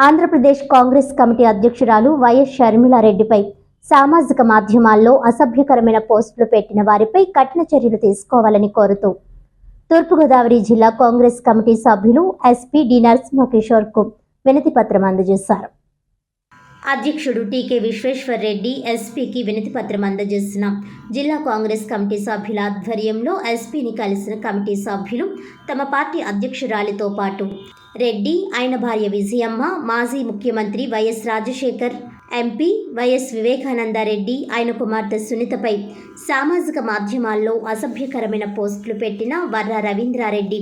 Andhra Pradesh Congress committee అధ్యక్షురాలు YS షర్మిలారెడ్డిపై సామాజిక మాధ్యమాల్లో అసభ్యకరమైన పోస్టులు పెట్టిన వారిపై కఠిన చర్యలు తీసుకోవాలని కోరుతూ తూర్పుగోదావరి జిల్లా కాంగ్రెస్ కమిటీ సభ్యులు ఎస్పీ డి నరసింహకిషోర్కు వినతి పత్రం అందజేశారు. అధ్యక్షుడు టీకే విశ్వేశ్వర్ రెడ్డి ఎస్పీకి వినతి పత్రం అందజేసిన జిల్లా కాంగ్రెస్ కమిటీ సభ్యుల ఆధ్వర్యంలో ఎస్పీని కలిసిన కమిటీ సభ్యులు తమ పార్టీ అధ్యక్షురాలితో పాటు రెడ్డి, ఆయన భార్య విజయమ్మ, మాజీ ముఖ్యమంత్రి YS Rajasekhar, MP YS Vivekananda Reddy, ఆయన కుమార్తె సునీతపై సామాజిక మాధ్యమాల్లో అసభ్యకరమైన పోస్టులు పెట్టిన వర్ర రవీంద్రారెడ్డి,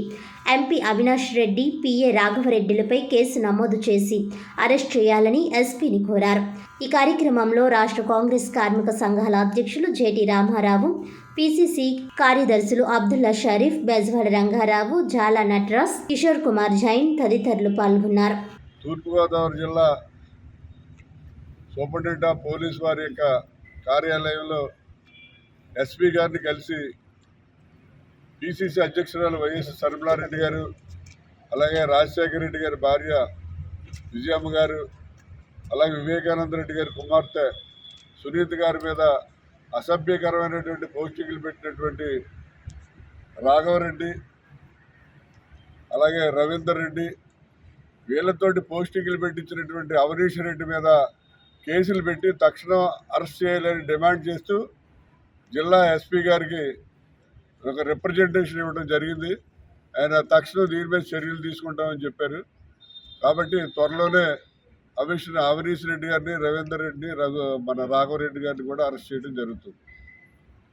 ఎంపీ అవినాష్ రెడ్డి, పిఏ రాఘవరెడ్డిలపై కేసు నమోదు చేసి అరెస్ట్ చేయాలని ఎస్పీని కోరారు. ఈ కార్యక్రమంలో రాష్ట్ర కాంగ్రెస్ కార్మిక సంఘాల అధ్యక్షులు జేటీ రామారావు, పిసిసి కార్యదర్శులు అబ్దుల్లా షరీఫ్, బెజవాడ రంగారావు, జాలా నటరాజ్, కిషోర్ కుమార్ జైన్ తదితరులు పాల్గొన్నారు. తూర్పుగోదావరి జిల్లా సూపరింటెండెంట్ ఆఫ్ పోలీస్ వారి యొక్క కార్యాలయంలో ఎస్పీ గారిని కలిసి పిసిసి అధ్యక్షురాలు వైఎస్ షర్మిలారెడ్డి గారు, అలాగే రాజశేఖర రెడ్డి గారి భార్య విజయమ్మ గారు, అలాగే వివేకానంద రెడ్డి గారి కుమార్తె సునీత గారి మీద అసభ్యకరమైనటువంటి పోస్టింగ్లు పెట్టినటువంటి రాఘవరెడ్డి, అలాగే రవీందర్ రెడ్డి, వీళ్ళతోటి పోస్టింగ్లు పెట్టించినటువంటి అవనీష్ రెడ్డి మీద కేసులు పెట్టి తక్షణం అరెస్ట్ చేయాలని డిమాండ్ చేస్తూ జిల్లా ఎస్పీ గారికి ఒక రిప్రజెంటేషన్ ఇవ్వడం జరిగింది. ఆయన తక్షణం దీని మీద చర్యలు తీసుకుంటామని చెప్పారు. కాబట్టి త్వరలోనే అవనీష్ రెడ్డి గారిని, రవీందర్ రెడ్డిని, మన రాఘవరెడ్డి గారిని కూడా అరెస్ట్ చేయడం జరుగుతుంది.